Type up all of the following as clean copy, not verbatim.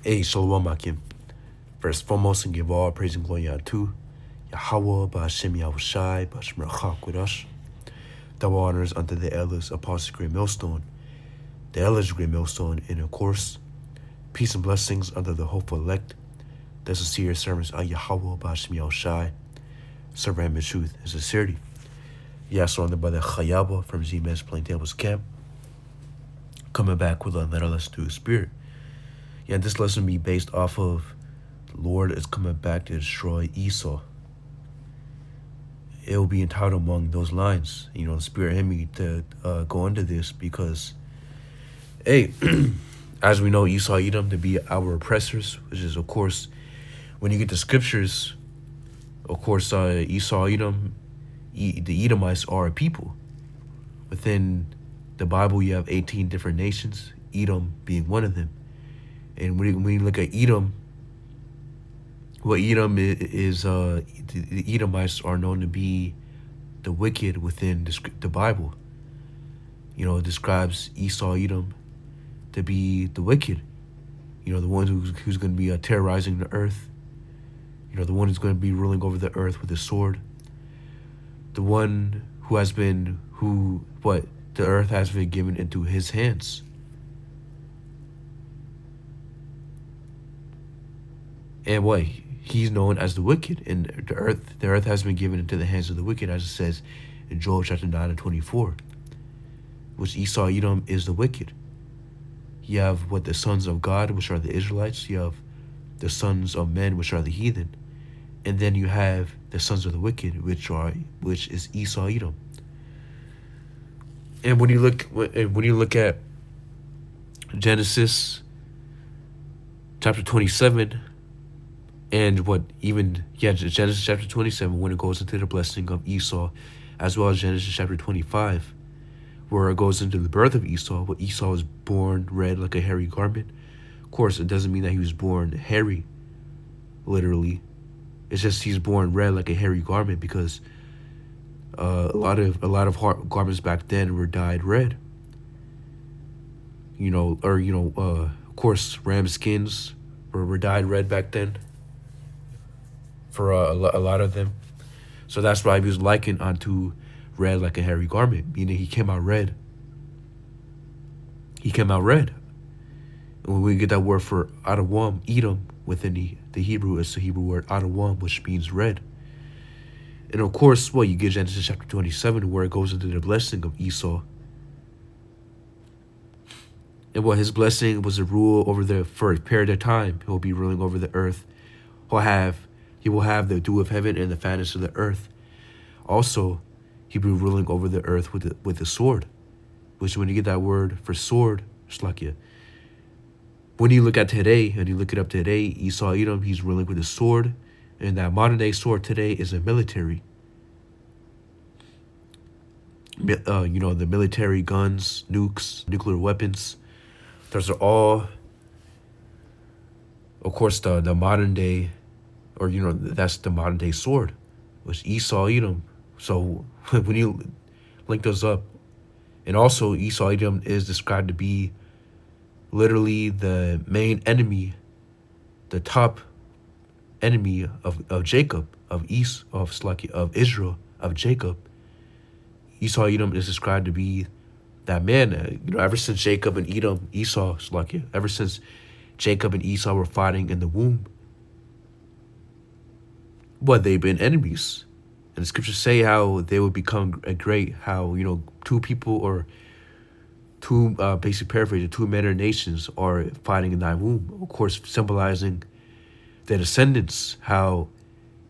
Hey, Shalom Akim. First foremost, and give all praise and glory unto Yahweh, Ba'ashem Yahushai, Ba'ashem Rachak with us. Double honors unto the elders, apostles, great millstone, the elders, great millstone, and of course, peace and blessings unto the hopeful elect, the sincere servants of Yahweh, Ba'ashem Yahushai, servant him in truth and sincerity. Yes, on the brother Chayaba from Z-Man's Plain Tables Camp, coming back with another lesson through the Spirit. Yeah, this lesson will be based off of the Lord is coming back to destroy Esau. It will be entitled along those lines. You know, the Spirit hit me to go into this because, hey, as we know, Esau, Edom to be our oppressors, which is, of course, when you get the scriptures, of course, Esau, Edom, the Edomites are a people. Within the Bible, you have 18 different nations, Edom being one of them. And when you look at Edom, what Edom is the Edomites are known to be the wicked within the Bible. You know, it describes Esau, Edom, to be the wicked. You know, the one who's going to be terrorizing the earth. You know, the one who's going to be ruling over the earth with a sword. The one the earth has been given into his hands. And what? He's known as the wicked. And the earth has been given into the hands of the wicked, as it says in Joel chapter 9 and 24. Which Esau, Edom is the wicked. You have the sons of God, which are the Israelites. You have the sons of men, which are the heathen. And then you have the sons of the wicked, which is Esau, Edom. And when you look at Genesis chapter 27, and Genesis chapter 27, when it goes into the blessing of Esau, as well as Genesis chapter 25, where it goes into the birth of Esau, where Esau was born red like a hairy garment. Of course, it doesn't mean that he was born hairy, literally. It's just he's born red like a hairy garment because a lot of garments back then were dyed red. Of course, ram skins were dyed red back then. For a lot of them. So that's why he was likened unto red like a hairy garment, meaning he came out red. He came out red. And when we get that word for Edom, within the Hebrew, it's the Hebrew word Adawam, which means red. And of course, you get Genesis chapter 27, where it goes into the blessing of Esau. And his blessing was to rule over for a period of time. He'll be ruling over the earth. He will have the dew of heaven and the fatness of the earth. Also, he will be ruling over the earth with the sword. Which, when you get that word for sword, shlakia. When you look at today, and you look it up today, Esau, Edom, he's ruling with a sword. And that modern day sword today is a military. The military guns, nukes, nuclear weapons. Those are all, of course, the modern day, that's the modern day sword, which Esau, Edom. So when you link those up, and also Esau, Edom is described to be literally the main enemy, the top enemy of Jacob, of Israel, of Jacob. Esau, Edom is described to be that man. Ever since Jacob and Esau, ever since Jacob and Esau were fighting in the womb, they've been enemies. And the scriptures say how they would become great, how, two people or two, basic paraphrase, two men or nations are fighting in thy womb. Of course, symbolizing their descendants, how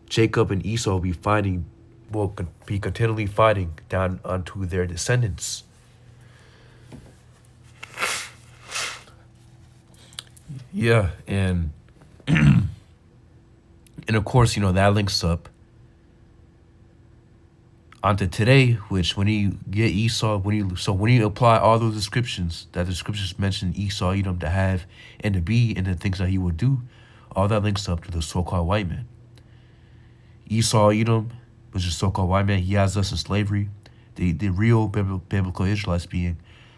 Jacob and Esau will be continually fighting down onto their descendants. Yeah, and and of course, that links up onto today, which when you get Esau, when you apply all those descriptions that the scriptures mention Esau, Edom to have and to be, and the things that he will do, all that links up to the so-called white man. Esau, Edom, which is so-called white man, he has us in slavery. The real biblical Israelites being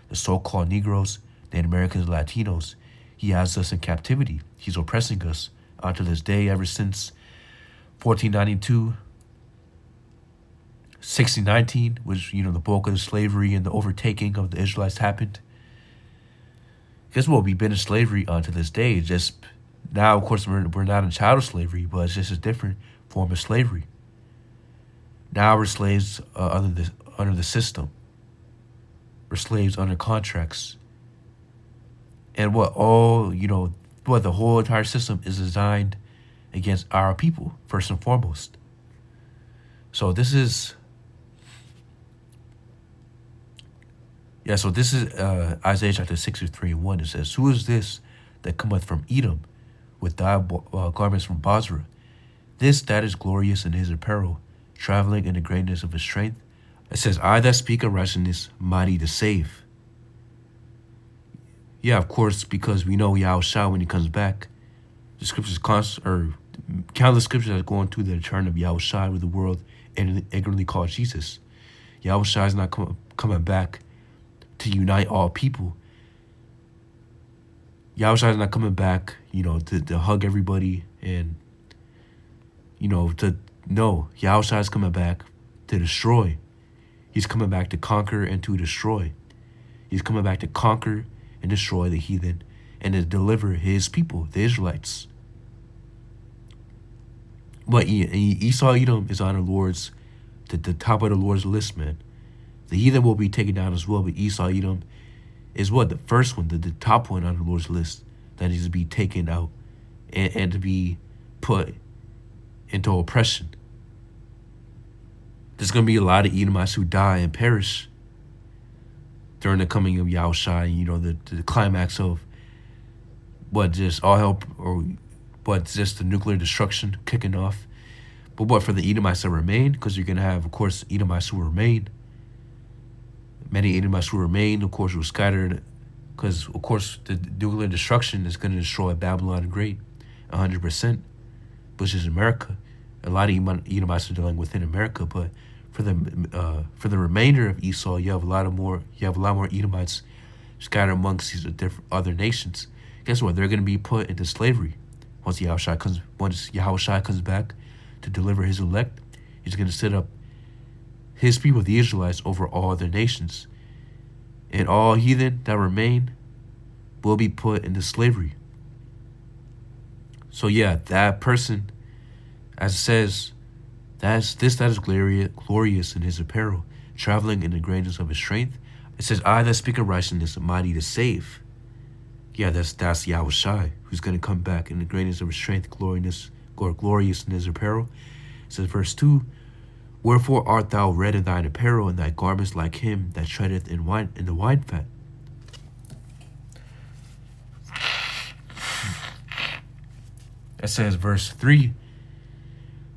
the so-called Negroes, Native Americans, Latinos. He has us in captivity. He's oppressing us unto this day ever since 1492, 1619, which, the bulk of the slavery and the overtaking of the Israelites happened. Guess what? We've been in slavery unto this day. Just now, of course, we're not in chattel slavery, but it's just a different form of slavery. Now we're slaves under the system. We're slaves under contracts. And the whole entire system is designed against our people, first and foremost. So this is Isaiah chapter 63:1. It says, "Who is this that cometh from Edom with garments from Basra? This that is glorious in his apparel, traveling in the greatness of his strength." It says, "I that speak of righteousness, mighty to save." Yeah, of course, because we know Yahushua when he comes back. The scriptures countless scriptures that go into the return of Yahushua with the world ignorantly called Jesus. Yahushua is not coming back to unite all people. Yahushua is not coming back, to hug everybody and, Yahushua is coming back to destroy. He's coming back to conquer and to destroy. He's coming back to conquer and destroy the heathen and to deliver his people, the Israelites. But Esau, Edom is on the top of the Lord's list, man. The heathen will be taken down as well, but Esau, Edom is the first one, the top one on the Lord's list that needs to be taken out and to be put into oppression. There's going to be a lot of Edomites who die and perish during the coming of Yahushua, the climax of just all hell, just the nuclear destruction kicking off. But for the Edomites that remain, because you're going to have, of course, Edomites who remain. Many Edomites who remain, of course, were scattered because, of course, the nuclear destruction is going to destroy Babylon the Great 100%, which is America. A lot of Edomites are dealing within America, but for the remainder of Esau, you have a lot more Edomites scattered amongst these different other nations. Guess what? They're going to be put into slavery once Yahushua comes back to deliver his elect. He's going to set up his people, the Israelites, over all other nations, and all heathen that remain will be put into slavery. So yeah, that person, as it says, that is glorious in his apparel, traveling in the greatness of his strength. It says, "I that speak of righteousness, mighty to save." Yeah, that's Yahushua, who's going to come back in the greatness of his strength, glorious in his apparel. It says, verse 2, "Wherefore art thou red in thine apparel, and thy garments like him that treadeth in the wine fat?" It says, verse 3,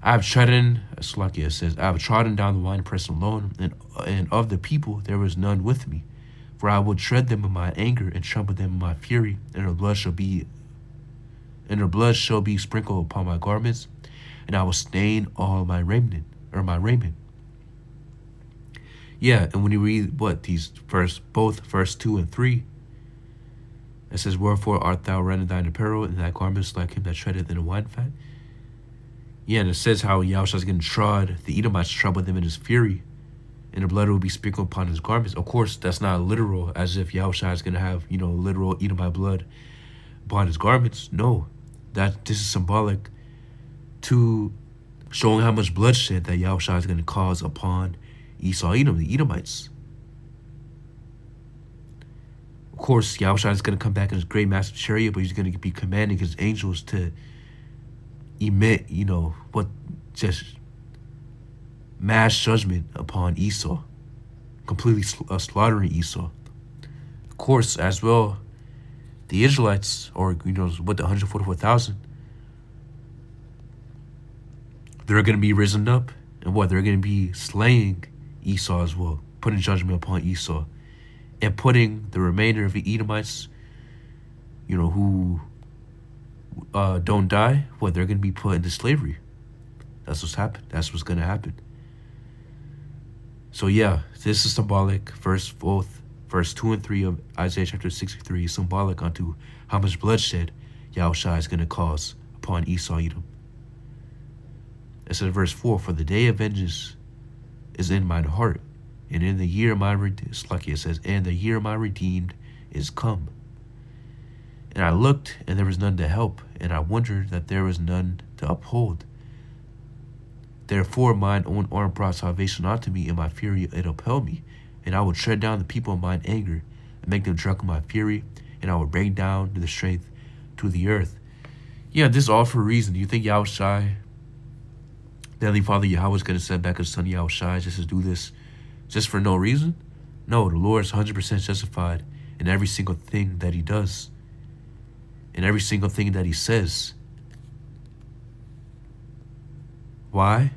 "I have trodden," it says, "I have trodden down the winepress alone, and of the people there was none with me. For I will tread them in my anger, and trample them in my fury, and their blood shall be sprinkled upon my garments, and I will stain all my raiment." Yeah, and when you read both verse 2 and 3, it says, "Wherefore art thou red in thine apparel, and thy garments like him that treadeth in a wine fat?" Yeah, and it says how Yahushua is getting trod, the Edomites troubled them in his fury, and the blood will be sprinkled upon his garments. Of course, that's not literal, as if Yahushua is going to have, literal Edomite blood upon his garments. No, this is symbolic to showing how much bloodshed that Yahushua is going to cause upon Esau, Edom, the Edomites. Of course, Yahushua is going to come back in his great massive chariot, but he's going to be commanding his angels to emit, just mass judgment upon Esau, completely slaughtering Esau. Of course, as well, the Israelites, or the 144,000, they're going to be risen up, and they're going to be slaying Esau as well, putting judgment upon Esau, and putting the remainder of the Edomites, who don't die, they're going to be put into slavery. That's what's happened. That's what's going to happen. So yeah, this is symbolic. Both Verse 2 and 3 of Isaiah chapter 63 is symbolic unto how much bloodshed Yahushua is going to cause upon Esau Edom. It says verse 4, for the day of vengeance is in mine heart, and in the year of my it says, and the year of my redeemed is come. And I looked, and there was none to help, and I wondered that there was none to uphold. Therefore mine own arm brought salvation unto me, and my fury it upheld me. And I would tread down the people of mine anger, and make them drunk of my fury, and I would bring down the strength to the earth. Yeah, this is all for a reason. Do you think Yahushua, the Heavenly Father Yahweh, is going to send back his son Yahushua just to do this just for no reason? No, the Lord is 100% justified in every single thing that he does, in every single thing that he says. Why?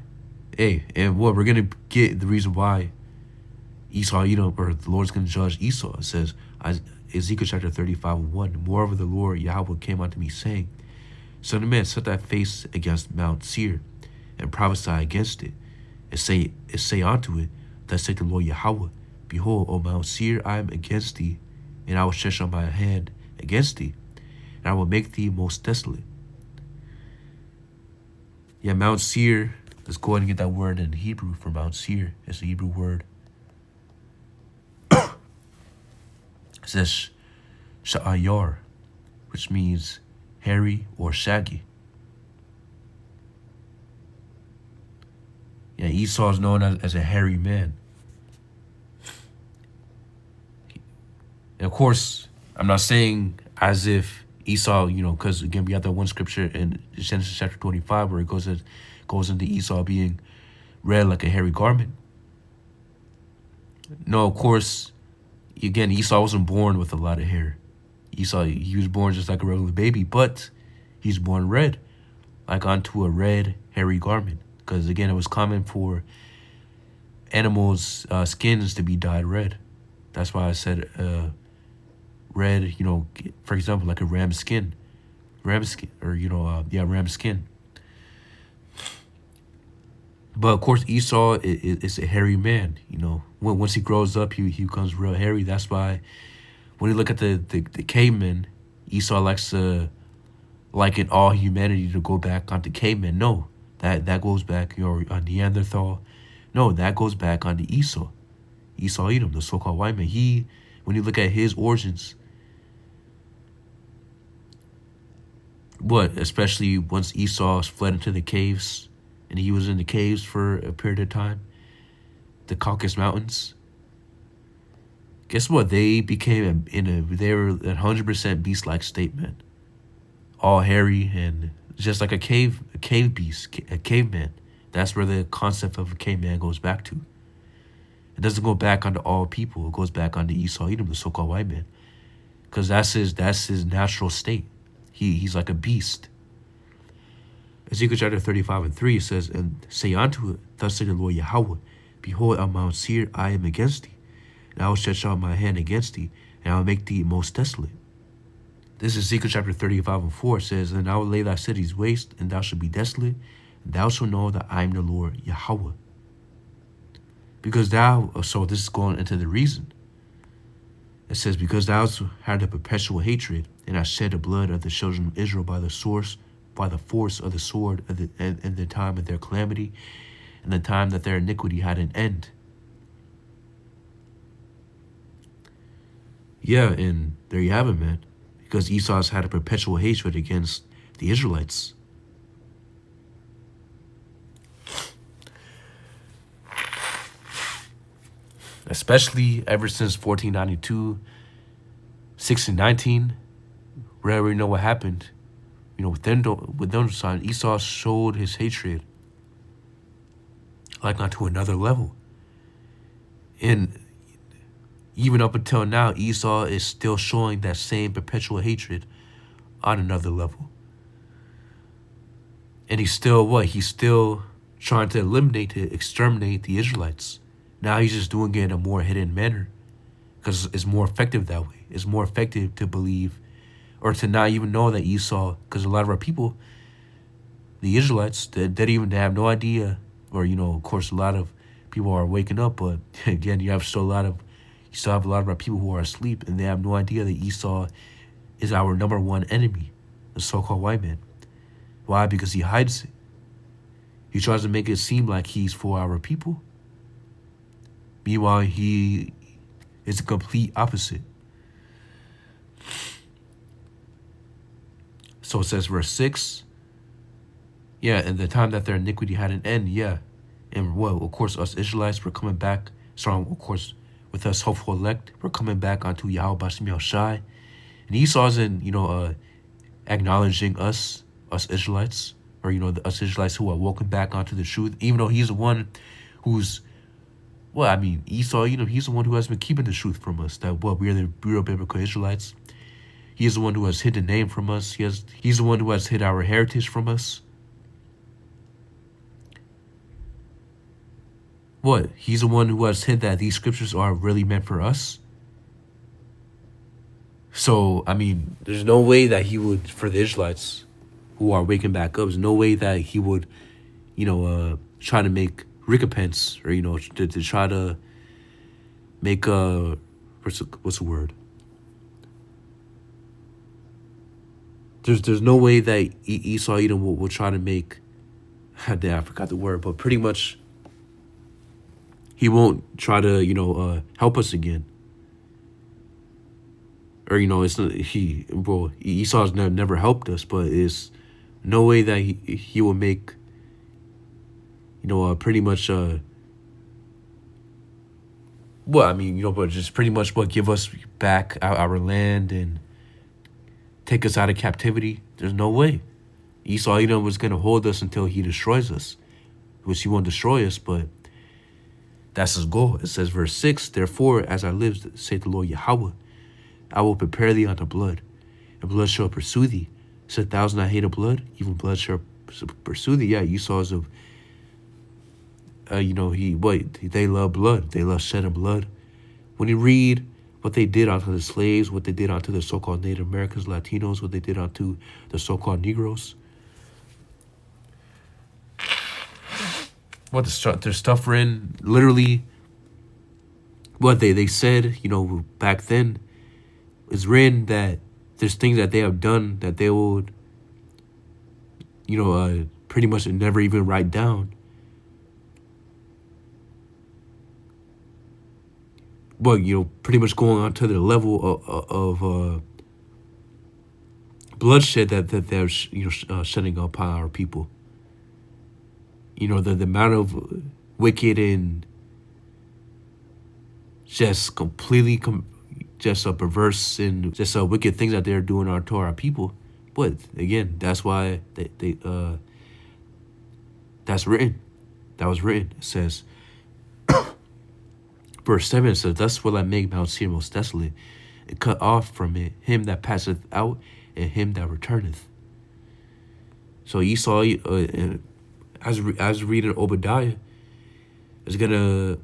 Hey, and what we're going to get the reason why Esau, or the Lord's going to judge Esau. It says, Ezekiel chapter 35:1, moreover the Lord Yahweh came unto me, saying, Son of man, set thy face against Mount Seir, and prophesy against it, and say unto it, thus saith the Lord Yahweh, behold, O Mount Seir, I am against thee, and I will stretch out my hand against thee, and I will make thee most desolate. Yeah, Mount Seir, let's go ahead and get that word in Hebrew for Mount Seir. It's a Hebrew word. It says Sha'ayar, which means hairy or shaggy. Yeah, Esau is known as a hairy man. And of course, I'm not saying as if Esau, because again, we have that one scripture in Genesis chapter 25 where it goes into Esau being red like a hairy garment. No, of course, again, Esau wasn't born with a lot of hair. Esau, he was born just like a regular baby, but he's born red, like onto a red, hairy garment. Because again, it was common for animals' skins to be dyed red. That's why I said red, for example, like a ram skin, ram skin. But of course, Esau is a hairy man. Once he grows up, he becomes real hairy. That's why when you look at the cavemen, Esau likes to liken all humanity to go back onto cavemen. No, that goes back, on Neanderthal. No, that goes back onto Esau. Esau Edom, the so-called white man. When you look at his origins, especially once Esau fled into the caves, and he was in the caves for a period of time, the Caucasus Mountains. Guess what? They became they were 100% beast-like state, man. All hairy and just like a cave beast, a caveman. That's where the concept of a caveman goes back to. It doesn't go back onto all people. It goes back onto Esau Edom, the so-called white man, because that's his natural state. He's like a beast. Ezekiel chapter 35:3 says, and say unto it, thus saith the Lord Yahweh, behold, on Mount Seir I am against thee, and I will stretch out my hand against thee, and I will make thee most desolate. This is Ezekiel chapter 35:4 says, and I will lay thy cities waste, and thou shalt be desolate, and thou shalt know that I am the Lord Yahweh. Because so this is going into the reason. It says, because thou had a perpetual hatred, and I shed the blood of the children of Israel by the force of the sword in the time of their calamity, and the time that their iniquity had an end. Yeah, and there you have it, man. Because Esau's had a perpetual hatred against the Israelites. Especially ever since 1492, 1619, we already know what happened. With them, Esau showed his hatred like onto another level. And even up until now, Esau is still showing that same perpetual hatred on another level. And he's still He's still trying to exterminate the Israelites. Now he's just doing it in a more hidden manner because it's more effective that way. It's more effective to believe or to not even know that Esau, because a lot of our people, the Israelites, they have no idea, or, of course, a lot of people are waking up, but again, you have still a lot of You still have a lot of our people who are asleep, and they have no idea that Esau is our number one enemy, the so-called white man. Why? Because he hides it. He tries to make it seem like he's for our people. Meanwhile, he is the complete opposite. So it says verse 6. Yeah, and the time that their iniquity had an end, yeah. And well, of course, us Israelites, we're coming back. Strong, of course, with us hopeful elect, we're coming back onto Yahweh Bashim Yahushai. And Esau isn't, acknowledging us Israelites, or, us Israelites who are woken back onto the truth, even though he's the one who's, Esau, he's the one who has been keeping the truth from us, that, we're the real biblical Israelites. He is the one who has hid the name from us. He's the one who has hid our heritage from us. What? He's the one who has hid that these scriptures are really meant for us. So, there's no way that he would, for the Israelites who are waking back up, there's no way that he would, try to make recompense, or, to try to make, what's the word? There's no way that Esau, will try to make, I forgot the word, but pretty much he won't try to, help us again. Or, it's not, Esau's never helped us, but it's no way that he will make, pretty much, but just pretty much give us back our land and take us out of captivity. There's no way. Esau, was going to hold us until he destroys us, which he won't destroy us, but that's his goal. It says, verse 6, therefore, as I live, saith the Lord Yahweh, I will prepare thee unto blood, and blood shall pursue thee. Said thousand I hate of blood, even blood shall pursue thee. Yeah, Esau's of, they love blood. They love shedding blood. When you read what they did onto the slaves, what they did onto the so-called Native Americans, Latinos, what they did onto the so-called Negroes, their stuff written, literally, what they said, back then, is written that there's things that they have done that they would, pretty much never even write down. But, pretty much going on to the level of bloodshed that they're, shedding upon our people. The amount of wicked and just completely perverse and just wicked things that they're doing to our people. But again, that's why that's written. That was written. It says, verse 7 says, thus will I make Mount Seir most desolate, and cut off from it him that passeth out, and him that returneth. So Esau, as reading Obadiah, is gonna,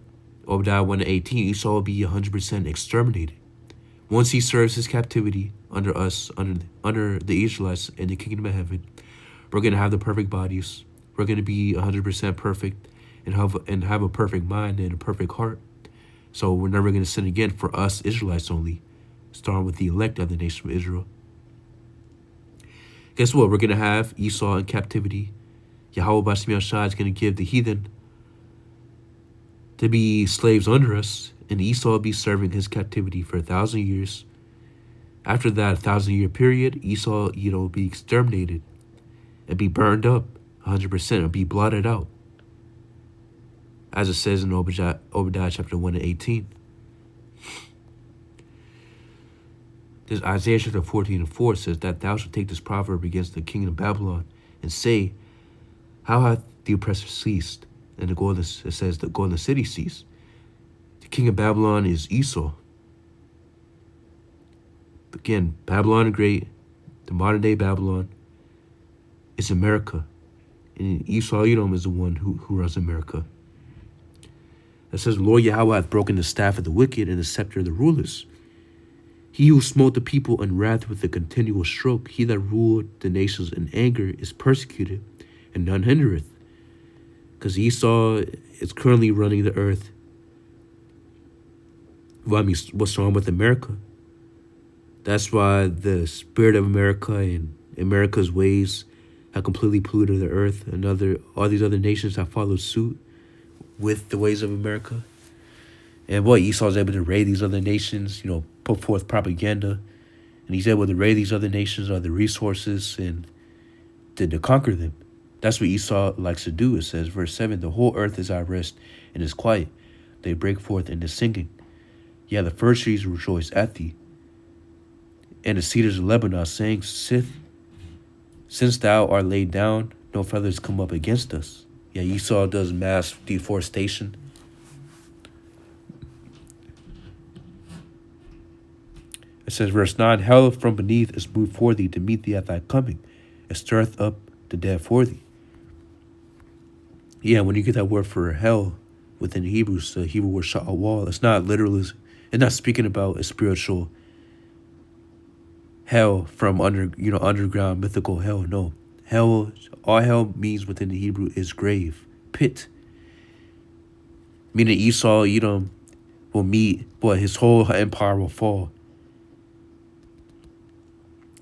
Obadiah 1:18, Esau will be 100% exterminated. Once he serves his captivity under us, under the Israelites in the kingdom of heaven, we're going to have the perfect bodies. We're going to be 100% perfect and have a perfect mind and a perfect heart. So we're never going to sin again, for us Israelites only, starting with the elect of the nation of Israel. Guess what? We're going to have Esau in captivity. Yahweh Bashim Yahushai is going to give the heathen to be slaves under us, and Esau will be serving his captivity for 1,000 years. After that 1,000-year period, Esau, will be exterminated and be burned up 100% and be blotted out, as it says in Obadiah chapter 1:18. This Isaiah chapter 14:4 says that thou shalt take this proverb against the king of Babylon and say, how hath the oppressor ceased? And it says the golden city ceased. The king of Babylon is Esau. Again, Babylon the Great, the modern day Babylon, is America. And Esau, Edom, is the one who runs America. It says, Lord Yahweh hath broken the staff of the wicked and the scepter of the rulers. He who smote the people in wrath with a continual stroke, he that ruled the nations in anger, is persecuted, and none hindereth. Because Esau is currently running the earth Well, I mean, what's wrong with America? That's why the spirit of America and America's ways have completely polluted the earth, and all these other nations have followed suit with the ways of America. And what Esau's able to raid these other nations, put forth propaganda, and he's able to raid these other nations or the resources and to conquer them. That's what Esau likes to do. It says, verse 7, the whole earth is at rest and is quiet. They break forth into singing. Yeah, the fir trees rejoice at thee, and the cedars of Lebanon saying, since thou art laid down, no feathers come up against us. Yeah, Esau does mass deforestation. It says, verse 9, hell from beneath is moved for thee to meet thee at thy coming. It stirreth up the dead for thee. Yeah, when you get that word for hell within the Hebrews, the Hebrew word sha'awal, it's not literal. It's not speaking about a spiritual hell from underground mythical hell. No, hell, all hell means within the Hebrew is grave, pit. Meaning Esau, Edom will meet, but his whole empire will fall.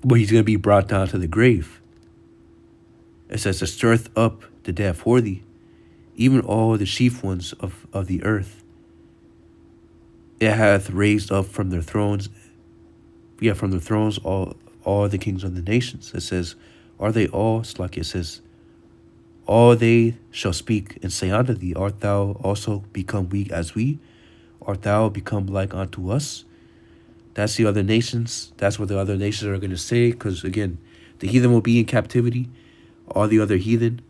But he's going to be brought down to the grave. It says, to stirreth up the dead for thee, even all the chief ones of the earth. It hath raised up from their thrones, from their thrones all the kings of the nations. It says, are they all, it says, all they shall speak and say unto thee, art thou also become weak as we? Art thou become like unto us? That's the other nations. That's what the other nations are going to say. Because, again, the heathen will be in captivity. All the other heathen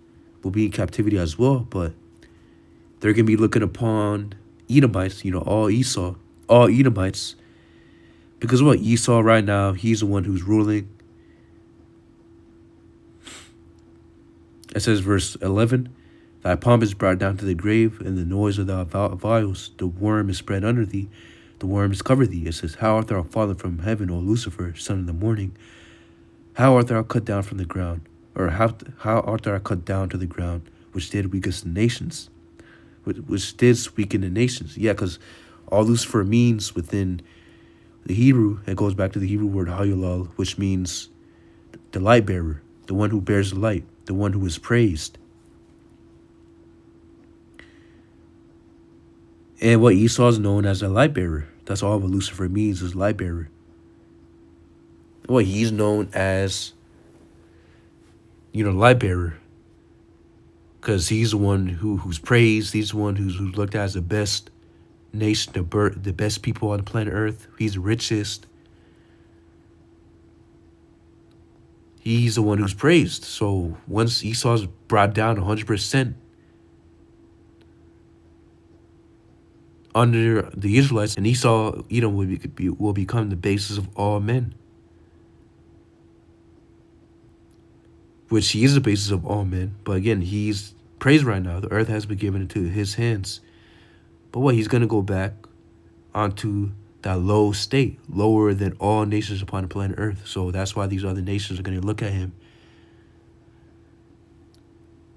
will be in captivity as well. But they're going to be looking upon Edomites, all Esau, all Edomites. Because what? Esau right now, he's the one who's ruling. It says, verse 11, thy pomp is brought down to the grave, and the noise of thy vials, the worm is spread under thee. The worms cover thee. It says, how art thou fallen from heaven, O Lucifer, son of the morning? How art thou cut down from the ground? Or how art thou cut down to the ground, which did weaken the nations? Which did weaken the nations. Yeah, because all Lucifer means within the Hebrew, it goes back to the Hebrew word Hayulal, which means the light bearer, the one who bears the light, the one who is praised. And what Esau is known as a light bearer. That's all what Lucifer means, is light bearer. What he's known as, light bearer. Because he's the one who's praised. He's the one who's looked at as the best nation, the best people on the planet Earth. He's the richest. He's the one who's praised. So once Esau's brought down 100%, under the Israelites, and Esau, Edom will become the basis of all men. Which he is the basis of all men. But again, he's praised right now. The earth has been given into his hands. But what? He's going to go back onto that low state, lower than all nations upon the planet Earth. So that's why these other nations are going to look at him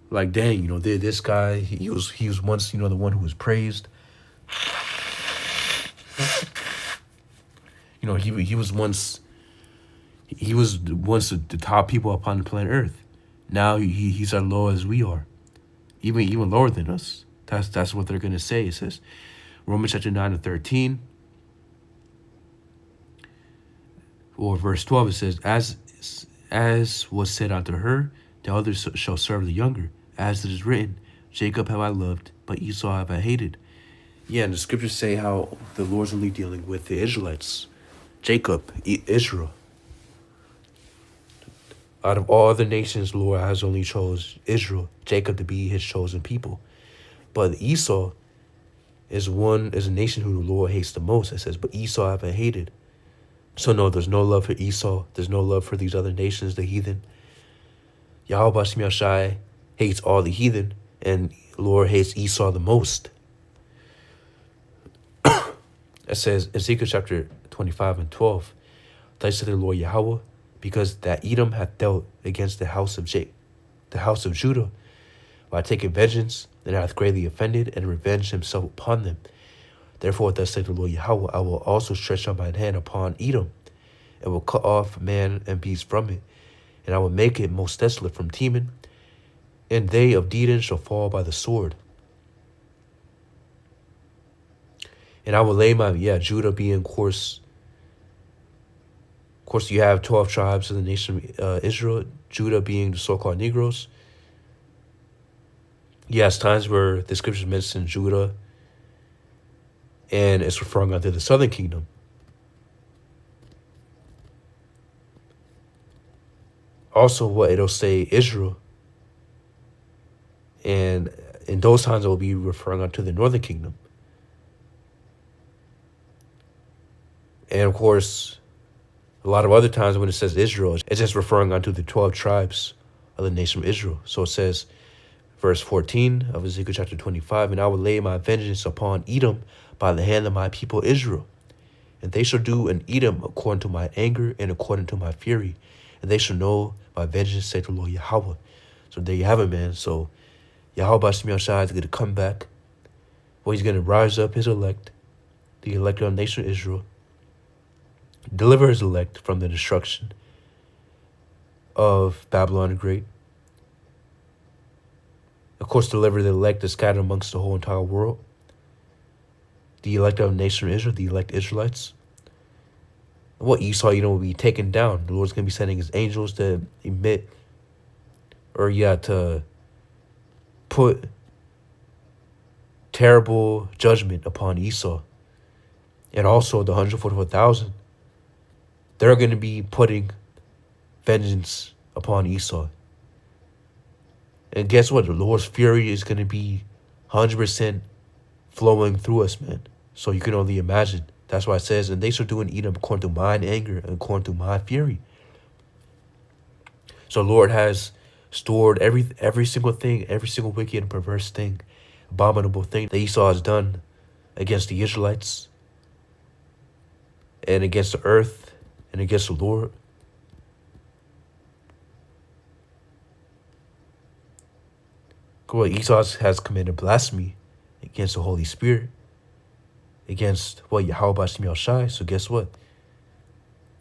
like, dang, this guy, he was once, the one who was praised. He was once the top people upon the planet Earth. Now he's as low as we are, even lower than us. That's what they're gonna say. It says, Romans chapter 9-13, or verse 12. It says, as was said unto her, the others shall serve the younger. As it is written, Jacob have I loved, but Esau have I hated. Yeah, and the scriptures say how the Lord's only dealing with the Israelites. Jacob, Israel. Out of all the nations, the Lord has only chose Israel, Jacob, to be his chosen people. But Esau is a nation who the Lord hates the most. It says, but Esau have I hated. So no, there's no love for Esau. There's no love for these other nations, the heathen. Yahweh Shem Shai hates all the heathen, and the Lord hates Esau the most. It says, Ezekiel chapter 25-12, thus said the Lord Yahweh, because that Edom hath dealt against the house of Judah, by taking vengeance, and hath greatly offended, and revenged himself upon them. Therefore, thus saith the Lord Yahweh, I will also stretch out mine hand upon Edom, and will cut off man and beast from it, and I will make it most desolate from Teman, and they of Dedan shall fall by the sword. And I will lay my, Judah being, of course, you have 12 tribes of the nation of Israel, Judah being the so-called Negroes. Yes, times where the scriptures mention Judah, and it's referring unto the southern kingdom. Also, what it'll say Israel, and in those times it will be referring unto the northern kingdom. And of course, a lot of other times when it says Israel, it's just referring unto the 12 tribes of the nation of Israel. So it says, verse 14 of Ezekiel chapter 25, and I will lay my vengeance upon Edom by the hand of my people Israel. And they shall do in Edom according to my anger and according to my fury. And they shall know my vengeance, saith the Lord Yahweh. So there you have it, man. So Yahweh Bashim Yahshai is going to come back. Well, he's going to rise up his elect, the elect of the nation of Israel, deliver his elect from the destruction of Babylon the Great. Of course, deliver the elect that's scattered amongst the whole entire world. The elect of the nation of Israel, the elect Israelites. What Esau, will be taken down. The Lord's going to be sending his angels to to put terrible judgment upon Esau. And also the 144,000. They're going to be putting vengeance upon Esau. And guess what? The Lord's fury is going to be 100% flowing through us, man. So you can only imagine. That's why it says, and they shall do in Edom according to mine anger and according to my fury. So Lord has stored every single thing, every single wicked and perverse thing, abominable thing that Esau has done against the Israelites and against the earth and against the Lord. Esau has committed blasphemy against the Holy Spirit, against Yahweh Bashim Yahshai. So guess what?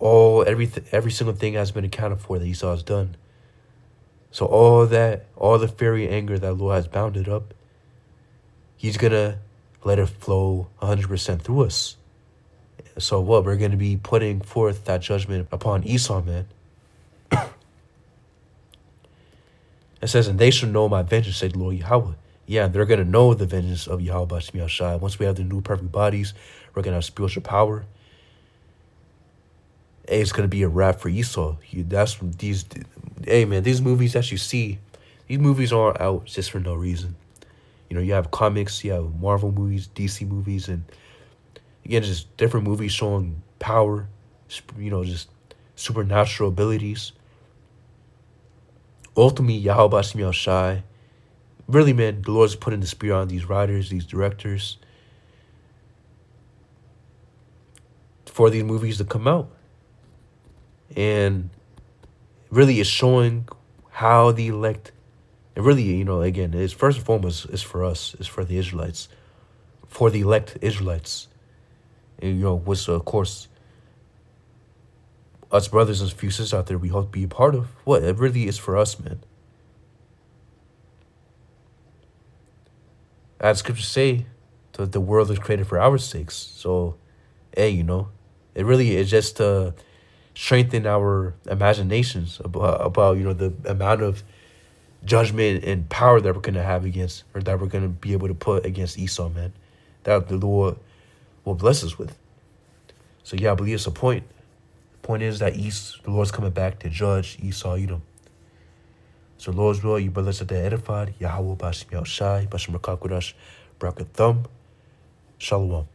Every single thing has been accounted for that Esau has done. So all the fury and anger that Lord has bounded up, he's gonna let it flow 100% through us. So we're gonna be putting forth that judgment upon Esau, man. It says, and they shall know my vengeance, said the Lord Yahweh. Yeah, they're going to know the vengeance of Yahweh Bashim Yahshai. Once we have the new perfect bodies, we're going to have spiritual power. Hey, it's going to be a wrap for Esau. These movies that you see, these movies aren't out just for no reason. You have comics, you have Marvel movies, DC movies, and again, just different movies showing power, just supernatural abilities. Ultimately, Yahweh Bashim Yahshai, really, man, the Lord's putting the spirit on these writers, these directors, for these movies to come out. And really, it's showing how the elect, and really, again, it's first and foremost, it's for us, it's for the Israelites, for the elect Israelites. And, which, of course, us brothers and sisters out there, we hope to be a part of. It really is for us, man. As scriptures say, the world is created for our sakes. So, hey, it really is just to strengthen our imaginations about the amount of judgment and power that we're going to have against, or that we're going to be able to put against Esau, man. That the Lord will bless us with. So, yeah, I believe it's a point. Point is that the Lord's coming back to judge Esau, Edom. So Lord's will, you brothers that are edified, Yahweh Bashim Yahshai, Bashim Rakakudash, Brakathum, Shalom.